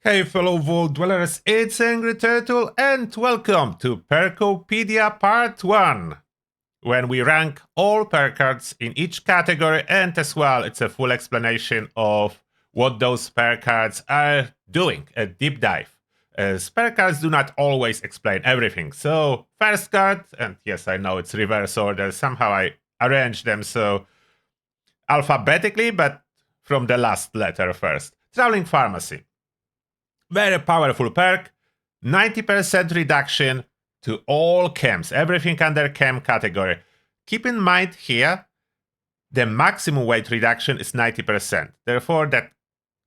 Hey fellow Vault Dwellers, it's Angry Turtle and welcome to Perkopedia Part 1, when we rank all perk cards in each category, and as well it's a full explanation of what those perk cards are doing, a deep dive. As perk cards do not always explain everything, so first card, and yes I know it's reverse order, somehow I arranged them so alphabetically, but from the last letter first. Traveling Pharmacy. Very powerful perk, 90% reduction to all chems, everything under chem category. Keep in mind here, the maximum weight reduction is 90%. Therefore, that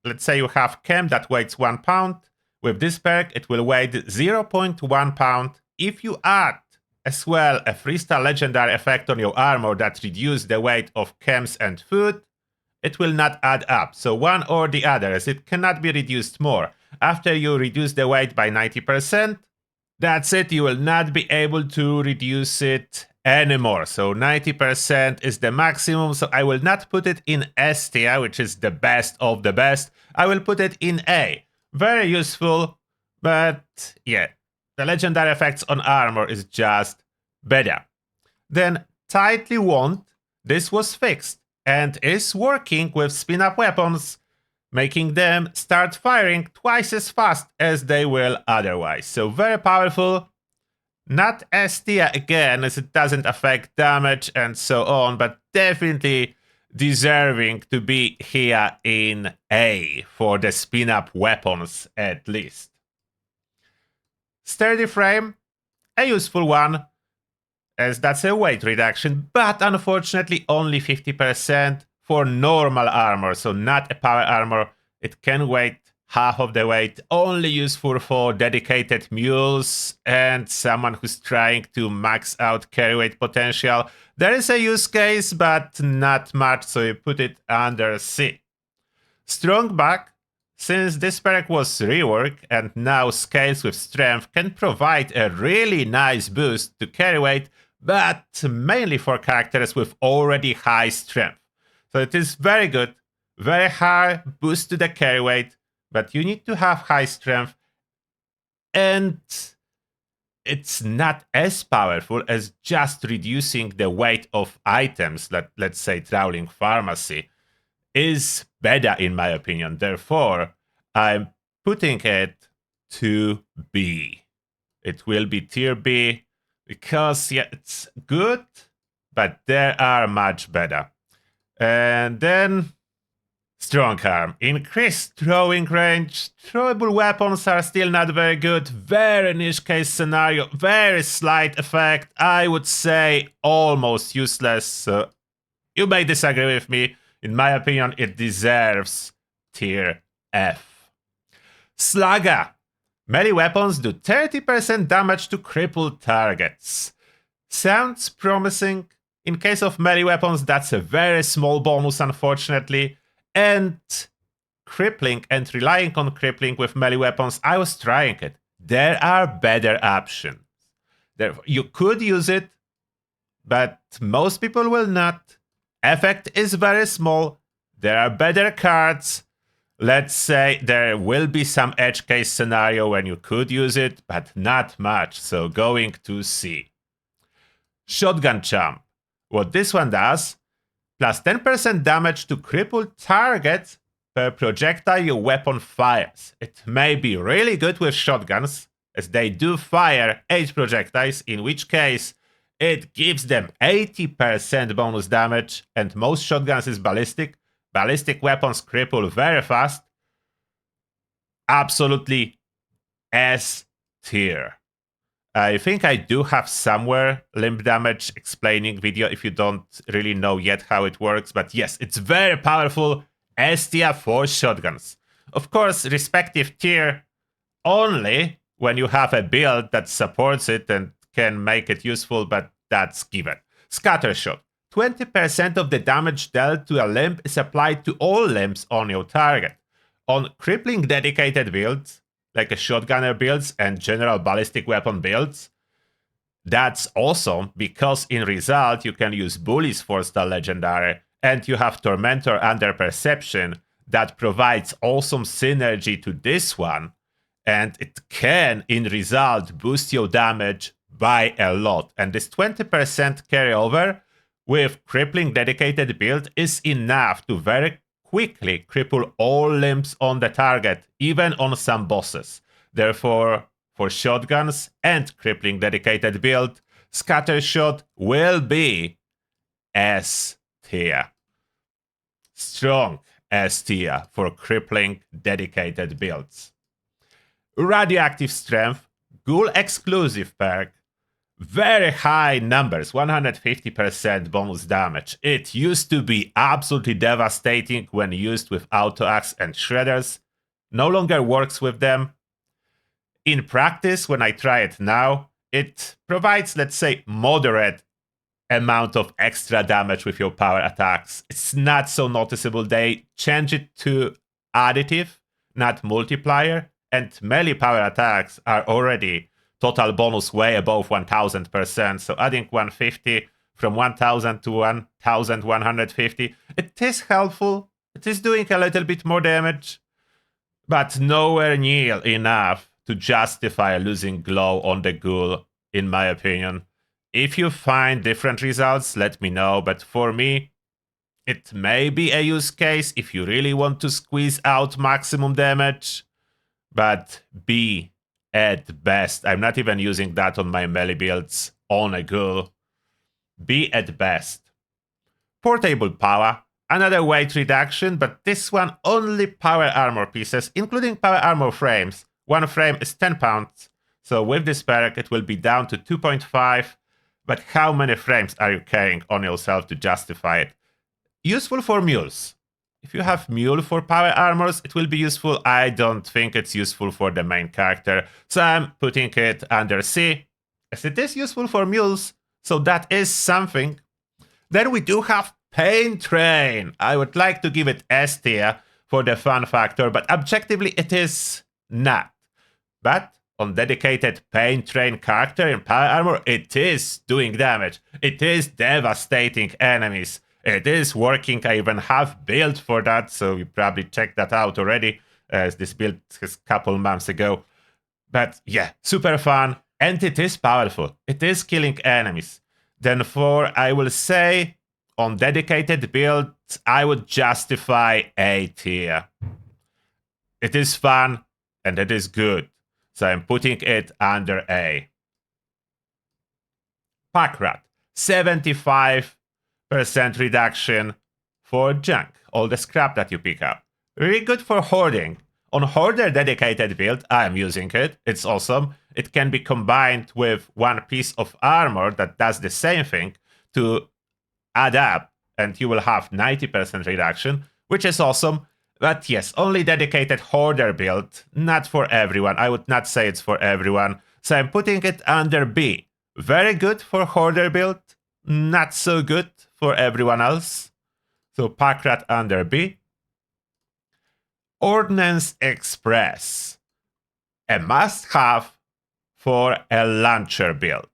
let's say you have chem that weighs 1 pound. With this perk, it will weigh 0.1 pound. If you add as well a 3-star legendary effect on your armor that reduces the weight of chems and food, it will not add up. So one or the other, as it cannot be reduced more. After you reduce the weight by 90%, that's it, you will not be able to reduce it anymore. So 90% is the maximum, so I will not put it in S tier, which is the best of the best. I will put it in A. Very useful, but yeah, the legendary effects on armor is just better. Then Tightly Wound, this was fixed and is working with spin-up weapons, making them start firing twice as fast as they will otherwise. So very powerful. Not S tier again, as it doesn't affect damage and so on, but definitely deserving to be here in A for the spin-up weapons at least. Sturdy Frame, a useful one, as that's a weight reduction, but unfortunately only 50% for normal armor, so not a power armor. It can weight half of the weight, only useful for dedicated mules and someone who's trying to max out carry weight potential. There is a use case, but not much, so you put it under C. Strong Back, since this perk was reworked and now scales with strength, can provide a really nice boost to carry weight, but mainly for characters with already high strength. So it is very good, very high boost to the carry weight, but you need to have high strength, and it's not as powerful as just reducing the weight of items, let's say Traveling Pharmacy, is better in my opinion. Therefore, I'm putting it to B. It will be tier B, because yeah, it's good, but there are much better. And then Strong Arm. Increased throwing range. Throwable weapons are still not very good. Very niche case scenario. Very slight effect. I would say almost useless. So you may disagree with me. In my opinion, it deserves tier F. Slugger. Melee weapons do 30% damage to crippled targets. Sounds promising. In case of melee weapons, that's a very small bonus, unfortunately. And Crippling and relying on Crippling with melee weapons, I was trying it. There are better options. You could use it, but most people will not. Effect is very small. There are better cards. Let's say there will be some edge case scenario when you could use it, but not much, so going to C. Shotgun Jump. What this one does, plus 10% damage to crippled targets per projectile your weapon fires. It may be really good with shotguns, as they do fire 8 projectiles, in which case it gives them 80% bonus damage, and most shotguns is ballistic. Ballistic weapons cripple very fast. Absolutely S tier. I think I do have somewhere limb damage explaining video if you don't really know yet how it works. But yes, it's very powerful S tier for shotguns. Of course, respective tier only when you have a build that supports it and can make it useful, but that's given. Scattershot. 20% of the damage dealt to a limb is applied to all limbs on your target. On crippling dedicated builds, like a shotgunner builds and general ballistic weapon builds, that's awesome, because in result you can use Bully's 4-star legendary and you have Tormentor under Perception that provides awesome synergy to this one, and it can, in result, boost your damage by a lot. And this 20% carryover with Crippling dedicated build is enough to very quickly cripple all limbs on the target, even on some bosses. Therefore, for shotguns and Crippling dedicated build, Scatter Shot will be S tier. Strong S tier for Crippling dedicated builds. Radioactive Strength, Ghoul exclusive perk, very high numbers, 150% bonus damage. It used to be absolutely devastating when used with Auto Axe and Shredders. No longer works with them. In practice, when I try it now, it provides, let's say, moderate amount of extra damage with your power attacks. It's not so noticeable. They change it to additive, not multiplier, and melee power attacks are already total bonus way above 1000%. So adding 150 from 1000 to 1150, it is helpful. It is doing a little bit more damage, but nowhere near enough to justify losing glow on the ghoul, in my opinion. If you find different results, let me know, but for me, it may be a use case if you really want to squeeze out maximum damage, but B at best. I'm not even using that on my melee builds on a ghoul. B at best. Portable power, another weight reduction, but this one only power armor pieces, including power armor frames. One frame is 10 pounds, so with this perk it will be down to 2.5, but how many frames are you carrying on yourself to justify it? Useful for mules. If you have mule for power armors, it will be useful. I don't think it's useful for the main character, so I'm putting it under C, as it is useful for mules, so that is something. Then we do have Pain Train. I would like to give it S tier for the fun factor, but objectively it is not. But on dedicated Pain Train character in power armor, it is doing damage. It is devastating enemies. It is working. I even have build for that, so you probably checked that out already, as this build is a couple months ago. But yeah, super fun, and it is powerful. It is killing enemies. Then for, I will say, on dedicated builds, I would justify A tier. It is fun, and it is good. So I'm putting it under A. Pack Rat, 75% reduction for junk, all the scrap that you pick up. Really good for hoarding. On Hoarder dedicated build, I'm using it. It's awesome. It can be combined with one piece of armor that does the same thing to add up, and you will have 90% reduction, which is awesome. But yes, only dedicated Hoarder build, not for everyone. I would not say it's for everyone. So I'm putting it under B. Very good for Hoarder build, not so good for everyone else. So Pack Rat under B. Ordnance Express, a must-have for a launcher build.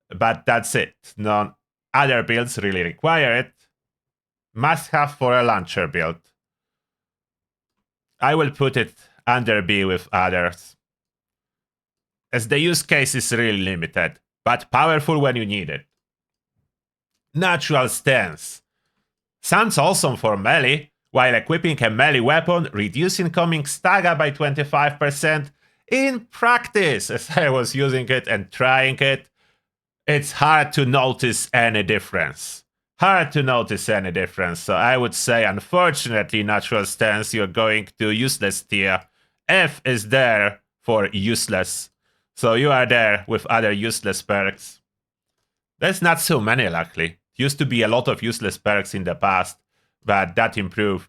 But that's it. None other builds really require it. Must-have for a launcher build. I will put it under B with others, as the use case is really limited, but powerful when you need it. Natural Stance. Sounds awesome for melee, while equipping a melee weapon, reduce incoming stagger by 25%. In practice, as I was using it and trying it, it's hard to notice any difference. So I would say, unfortunately, Natural Stance, you're going to useless tier. F is there for useless. So you are there with other useless perks. There's not so many, luckily. Used to be a lot of useless perks in the past, but that improved.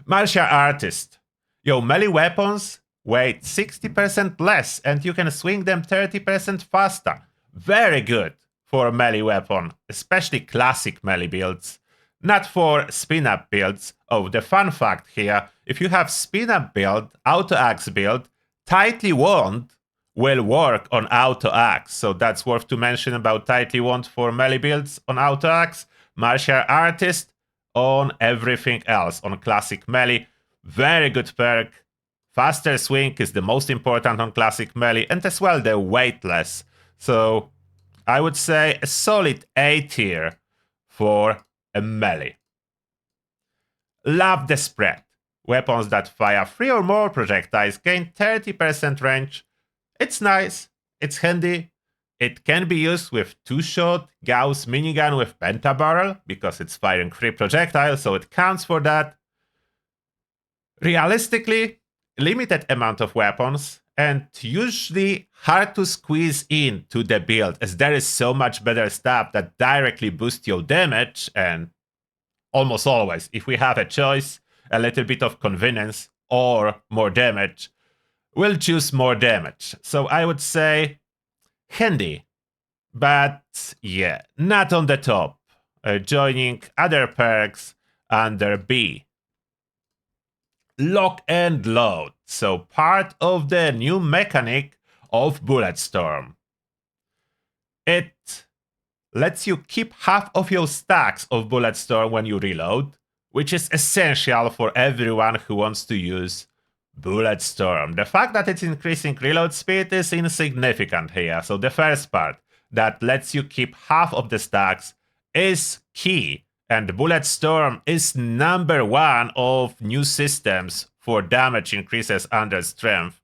Martial Artist. Your melee weapons weigh 60% less, and you can swing them 30% faster. Very good for a melee weapon, especially classic melee builds. Not for spin-up builds. Oh, the fun fact here, if you have spin-up build, auto-axe build, Tightly Wound will work on auto-axe, so that's worth to mention about Tightly Wound for melee builds on auto-axe. Martial Artist on everything else. On classic melee, very good perk. Faster swing is the most important on classic melee, and as well the weightless. So I would say a solid A tier for a melee. Love the spread. Weapons that fire 3 or more projectiles gain 30% range. It's nice, it's handy. It can be used with 2-shot Gauss minigun with pentabarrel, because it's firing 3 projectiles, so it counts for that. Realistically, limited amount of weapons, and usually hard to squeeze in to the build, as there is so much better stuff that directly boosts your damage, and almost always, if we have a choice, a little bit of convenience or more damage, we'll choose more damage. So I would say handy, but yeah, not on the top. Joining other perks under B. Lock and load, so part of the new mechanic of Bulletstorm. It lets you keep half of your stacks of Bulletstorm when you reload, which is essential for everyone who wants to use Bulletstorm. The fact that it's increasing reload speed is insignificant here, so the first part, that lets you keep half of the stacks, is key. And Bulletstorm is #1 of new systems for damage increases under strength,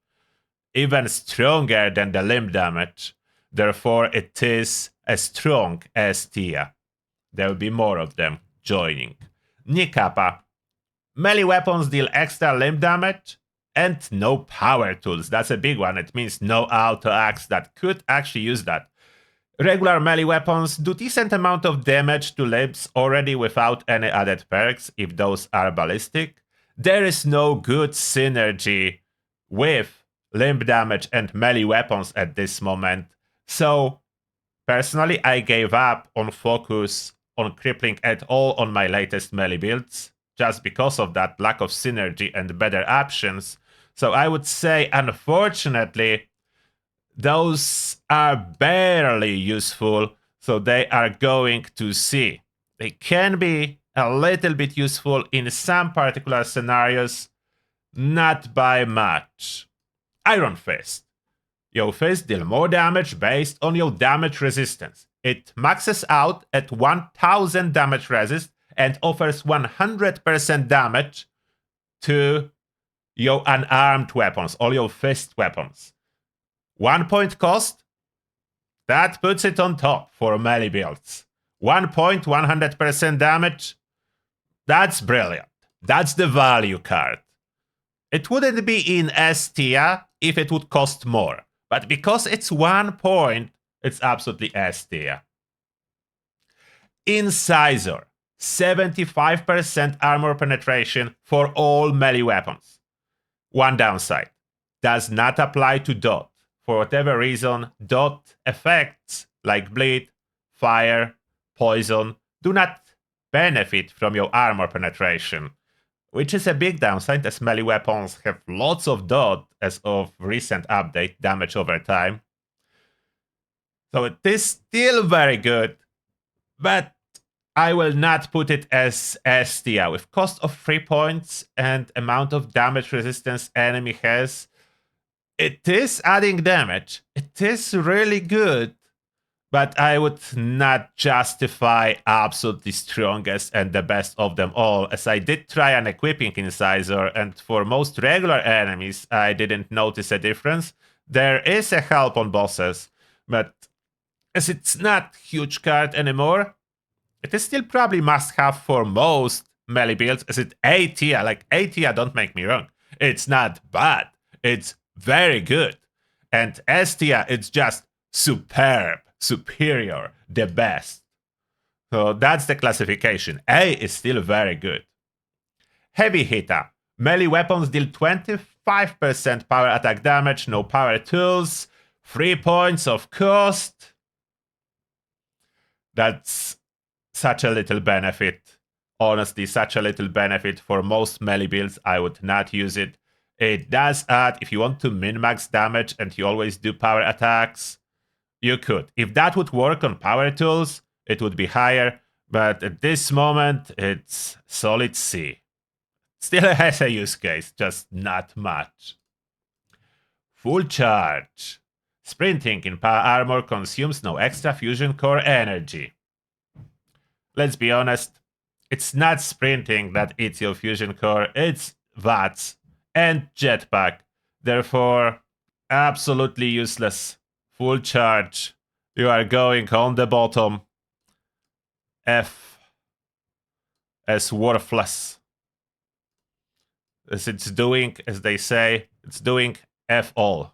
even stronger than the limb damage. Therefore, it is a strong S tier. There will be more of them joining. Nikapa. Melee weapons deal extra limb damage and no power tools. That's a big one. It means no auto axe that could actually use that. Regular melee weapons do decent amount of damage to limbs already without any added perks, if those are ballistic. There is no good synergy with limb damage and melee weapons at this moment. So, personally, I gave up on focus on Crippling at all on my latest melee builds, just because of that lack of synergy and better options. So I would say, unfortunately, those are barely useful, so they are going to C. They can be a little bit useful in some particular scenarios, not by much. Iron Fist. Your fist deal more damage based on your damage resistance. It maxes out at 1000 damage resist and offers 100% damage to your unarmed weapons, all your fist weapons. 1 point cost, that puts it on top for melee builds. 1 point, 100% damage, that's brilliant. That's the value card. It wouldn't be in S tier if it would cost more, but because it's 1 point, it's absolutely S tier. Incisor, 75% armor penetration for all melee weapons. One downside, does not apply to dot. For whatever reason, dot effects like bleed, fire, poison do not benefit from your armor penetration, which is a big downside as melee weapons have lots of dot as of recent update damage over time. So it is still very good, but I will not put it as S tier. With cost of 3 points and amount of damage resistance enemy has, it is adding damage. It is really good, but I would not justify absolutely strongest and the best of them all, as I did try an equipping Incisor, and for most regular enemies, I didn't notice a difference. There is a help on bosses, but as it's not huge card anymore, it is still probably must-have for most melee builds, as it A tier. Like, A tier, don't make me wrong. It's not bad. It's very good. And S tier, it's just superb, superior, the best. So that's the classification. A is still very good. Heavy hitter. Melee weapons deal 25% power attack damage, no power tools, 3 points of cost. That's such a little benefit. Honestly, such a little benefit for most melee builds. I would not use it. It does add, if you want to min-max damage and you always do power attacks, you could. If that would work on power tools, it would be higher, But at this moment, it's solid C. Still has a use case, just not much. Full charge. Sprinting in power armor consumes no extra fusion core energy. Let's be honest, it's not sprinting that eats your fusion core, it's watts and jetpack. Therefore, absolutely useless. Full charge. You are going on the bottom. F as worthless. As it's doing, as they say, it's doing F all.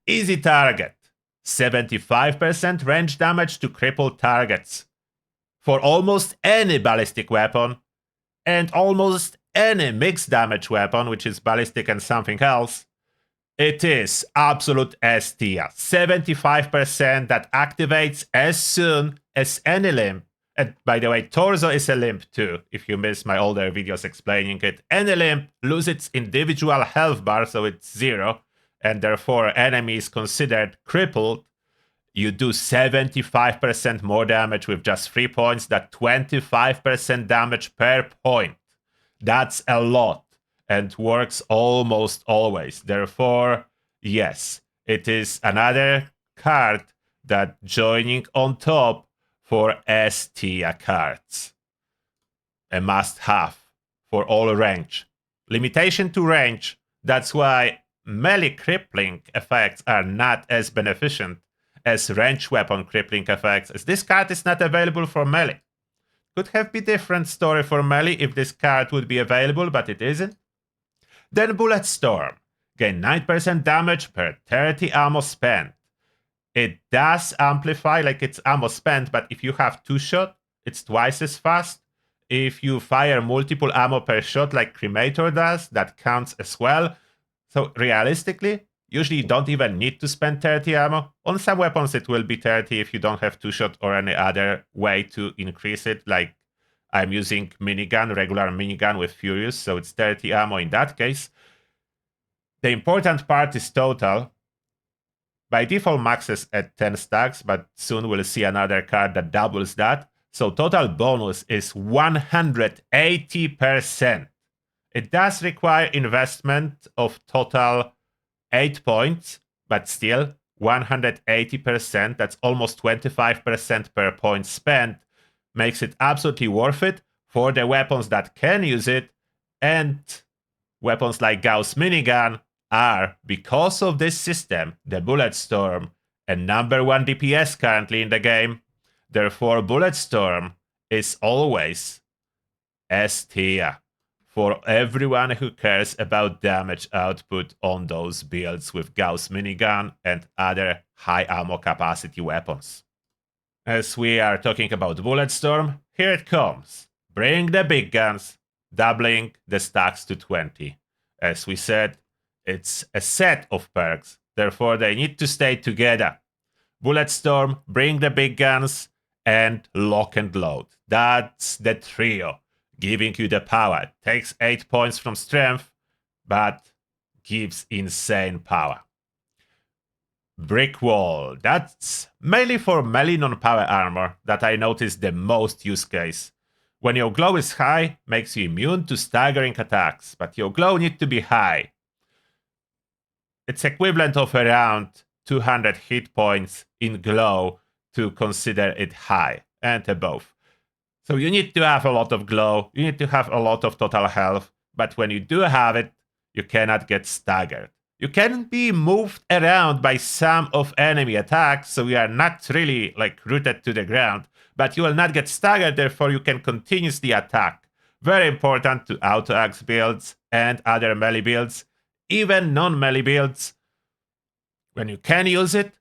Easy target. 75% range damage to crippled targets. For almost any ballistic weapon, and almost any mixed damage weapon, which is ballistic and something else, it is absolute S tier. 75% that activates as soon as any limb. And by the way, torso is a limb too, if you missed my older videos explaining it. Any limb loses its individual health bar, so it's 0, and therefore enemy is considered crippled. You do 75% more damage with just 3 points. That 25% damage per point. That's a lot and works almost always. Therefore, yes, it is another card that joining on top for S tier cards. A must-have for all range. Limitation to range. That's why melee crippling effects are not as beneficent as range weapon crippling effects, as this card is not available for melee. Could have been different story for melee if this card would be available, but it isn't. Then Bullet Storm. Gain 9% damage per 30 ammo spent. It does amplify like it's ammo spent, but if you have 2 shot, it's twice as fast. If you fire multiple ammo per shot like Cremator does, that counts as well. So realistically, usually you don't even need to spend 30 ammo. On some weapons it will be 30 if you don't have 2-shot or any other way to increase it, like I'm using minigun, regular minigun with Furious, so it's 30 ammo in that case. The important part is total. By default maxes at 10 stacks, but soon we'll see another card that doubles that. So total bonus is 180%. It does require investment of total 8 points, but still 180%, that's almost 25% per point spent, makes it absolutely worth it for the weapons that can use it, and weapons like Gauss Minigun are, because of this system, the Bulletstorm, a #1 DPS currently in the game. Therefore, Bulletstorm is always S tier for everyone who cares about damage output on those builds with Gauss Minigun and other high ammo capacity weapons. As we are talking about Bulletstorm, here it comes. Bring the big guns, doubling the stacks to 20. As we said, it's a set of perks, therefore they need to stay together. Bulletstorm, bring the big guns, and lock and load. That's the trio, giving you the power. Takes 8 points from strength, but gives insane power. Brick Wall, that's mainly for melee non-power armor that I noticed the most use case. When your glow is high, makes you immune to staggering attacks, but your glow needs to be high. It's equivalent of around 200 hit points in glow to consider it high and above. So you need to have a lot of glow, you need to have a lot of total health, but when you do have it, you cannot get staggered. You can be moved around by some of enemy attacks, so you are not really like rooted to the ground, but you will not get staggered, therefore you can continuously attack. Very important to auto-axe builds and other melee builds, even non-melee builds. When you can use it,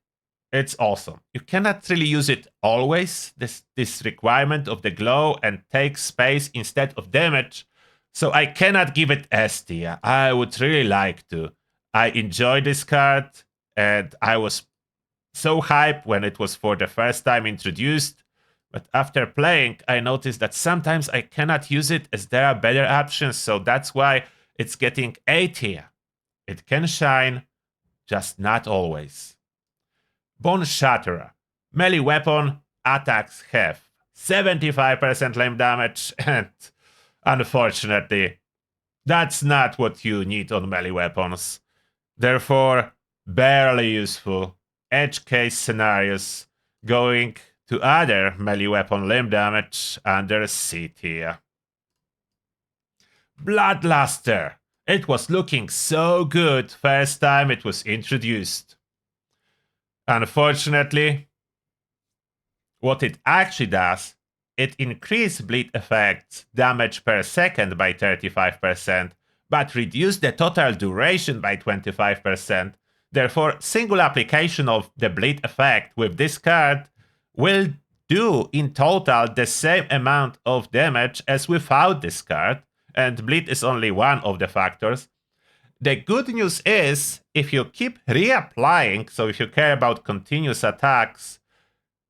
it's awesome. You cannot really use it always, this requirement of the glow and take space instead of damage, so I cannot give it S tier. I would really like to. I enjoy this card, and I was so hyped when it was for the first time introduced, but after playing, I noticed that sometimes I cannot use it as there are better options, so that's why it's getting A tier. It can shine, just not always. Bone Shatterer. Melee weapon, attacks have 75% lame damage, and unfortunately, that's not what you need on melee weapons. Therefore, barely useful. Edge case scenarios going to other melee weapon limb damage under C tier. Bloodluster. It was looking so good first time it was introduced. Unfortunately, what it actually does, it increases bleed effects damage per second by 35%, but reduce the total duration by 25%. Therefore, single application of the bleed effect with this card will do in total the same amount of damage as without this card, and bleed is only one of the factors. The good news is, if you keep reapplying, so if you care about continuous attacks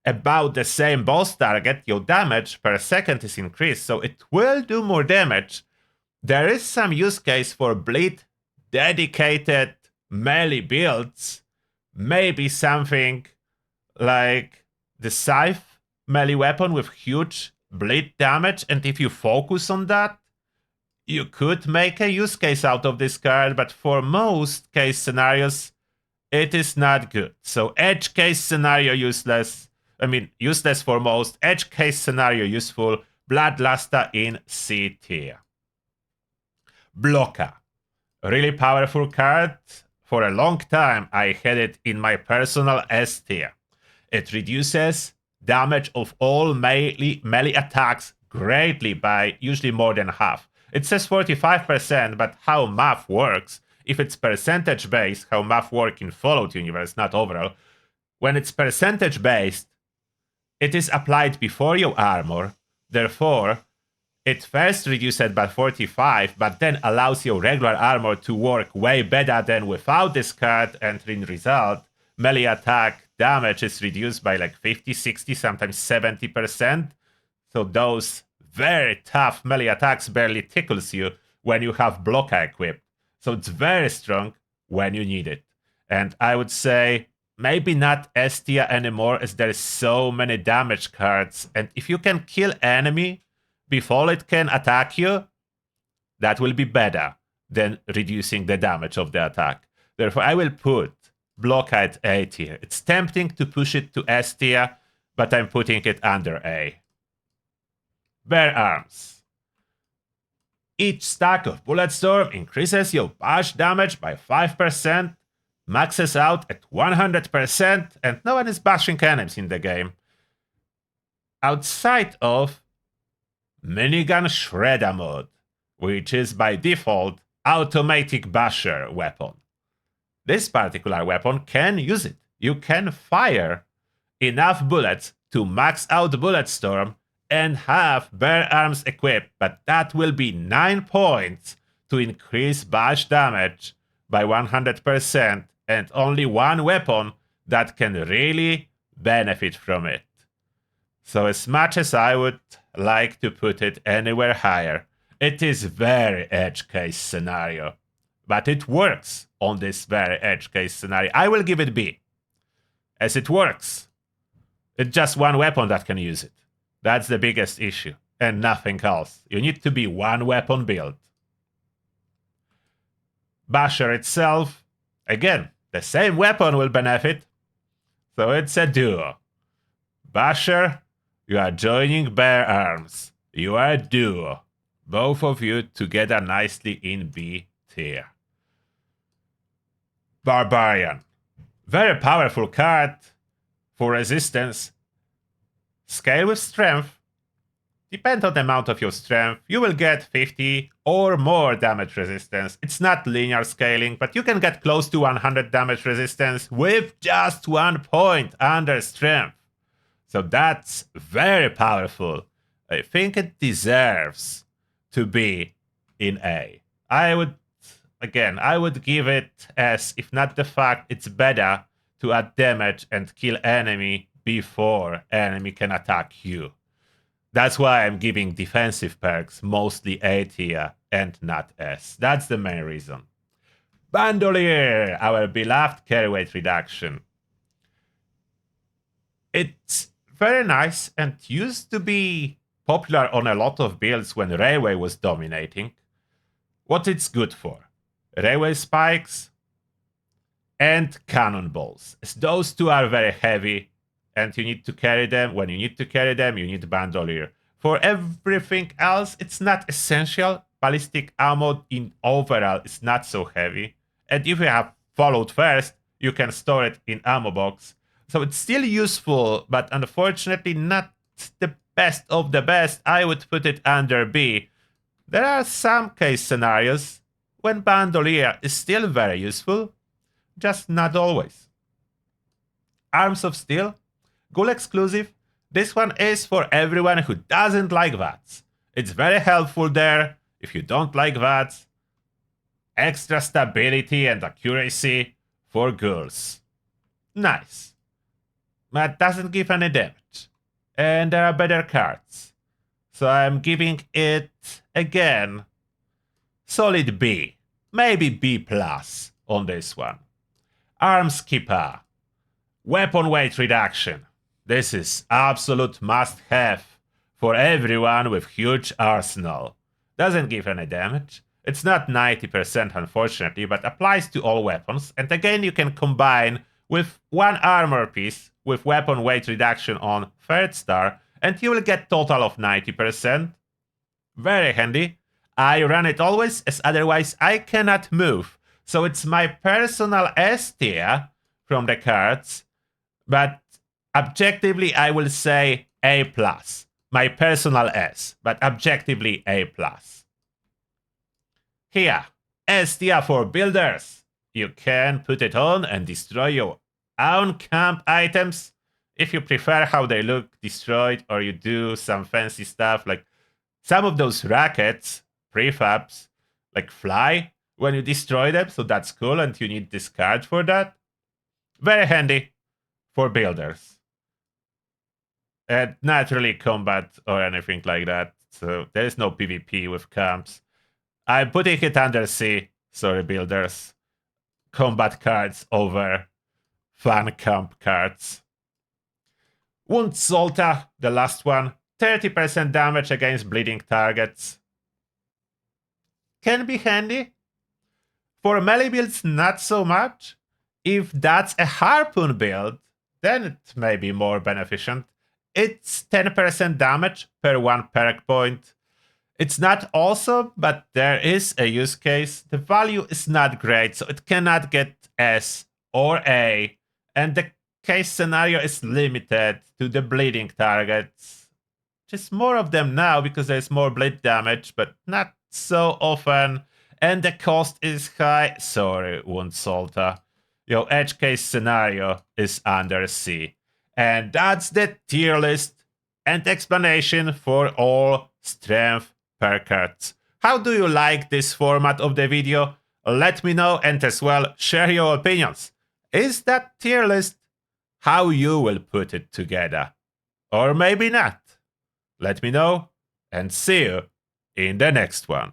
about the same boss target, your damage per second is increased, so it will do more damage. There is some use case for bleed dedicated melee builds, maybe something like the Scythe melee weapon with huge bleed damage, and if you focus on that, you could make a use case out of this card, but for most case scenarios, it is not good. So edge case scenario useless. Useless for most. Edge case scenario useful. Bloodluster in C tier. Blocker. Really powerful card. For a long time, I had it in my personal S tier. It reduces damage of all melee attacks greatly by usually more than half. It says 45%, but how math works, if it's percentage based, how math works in Fallout universe, not overall, when it's percentage based, it is applied before your armor. Therefore, it first reduces by 45, but then allows your regular armor to work way better than without this card, and in result, melee attack damage is reduced by like 50, 60, sometimes 70%. So those very tough melee attacks barely tickles you when you have blocker equipped. So it's very strong when you need it. And I would say maybe not S tier anymore, as there's so many damage cards. And if you can kill enemy before it can attack you, that will be better than reducing the damage of the attack. Therefore, I will put blocker at A tier. It's tempting to push it to S tier, but I'm putting it under A. Bare arms. Each stack of Bulletstorm increases your bash damage by 5%, maxes out at 100%, and no one is bashing enemies in the game. Outside of Minigun Shredder mode, which is by default automatic basher weapon. This particular weapon can use it. You can fire enough bullets to max out Bulletstorm and have bare arms equipped, but that will be 9 points to increase bash damage by 100%, and only one weapon that can really benefit from it. So as much as I would like to put it anywhere higher, it is very edge case scenario, but it works on this very edge case scenario. I will give it B, as it works. It's just one weapon that can use it. That's the biggest issue, and nothing else. You need to be one weapon build. Basher itself, again, the same weapon will benefit, so it's a duo. Basher, you are joining bare arms. You are a duo. Both of you together nicely in B tier. Barbarian. Very powerful card for resistance. Scale with strength. Depend on the amount of your strength, you will get 50 or more damage resistance. It's not linear scaling, but you can get close to 100 damage resistance with just 1 point under strength. So that's very powerful. I think it deserves to be in A. I would give it as, if not the fact, it's better to add damage and kill enemy before enemy can attack you. That's why I'm giving defensive perks mostly A tier and not S. That's the main reason. Bandolier, our beloved carry weight reduction. It's Very nice, and used to be popular on a lot of builds when Railway was dominating. What it's good for? Railway spikes and cannonballs. As those two are very heavy, and you need to carry them. When you need to carry them, you need bandolier. For everything else, it's not essential. Ballistic ammo in overall is not so heavy. And if you have followed first, you can store it in ammo box. So it's still useful, but unfortunately not the best of the best. I would put it under B. There are some case scenarios when bandolier is still very useful, just not always. Arms of Steel, Ghoul exclusive. This one is for everyone who doesn't like VATS. It's very helpful there if you don't like VATS. Extra stability and accuracy for ghouls. Nice. But doesn't give any damage. And there are better cards. So I'm giving it, again, solid B. Maybe B plus on this one. Arms Keeper. Weapon weight reduction. This is absolute must-have for everyone with huge arsenal. Doesn't give any damage. It's not 90% unfortunately, but applies to all weapons. And again, you can combine with one armor piece with weapon weight reduction on 3rd star, and you will get total of 90%. Very handy. I run it always, as otherwise I cannot move. So it's my personal S tier from the cards, but objectively I will say A+. My personal S, but objectively A+. Here, S tier for builders. You can put it on and destroy your own camp items if you prefer how they look destroyed, or you do some fancy stuff like some of those rockets, prefabs, like fly when you destroy them, so that's cool, and you need this card for that. Very handy for builders. And not really combat or anything like that, so there is no PvP with camps. I'm putting it under C, sorry builders. Combat cards over fun camp cards. Wound Solta, the last one. 30% damage against bleeding targets. Can be handy. For melee builds, not so much. If that's a harpoon build, then it may be more beneficent. It's 10% damage per 1 perk point. It's not awesome, but there is a use case. The value is not great, so it cannot get S or A. And the case scenario is limited to the bleeding targets. Just more of them now because there's more bleed damage, but not so often. And the cost is high. Sorry, Wound Solta. Your edge case scenario is under C. And that's the tier list and explanation for all strength perk cards. How do you like this format of the video? Let me know, and as well share your opinions. Is that tier list how you will put it together? Or maybe not. Let me know, and see you in the next one.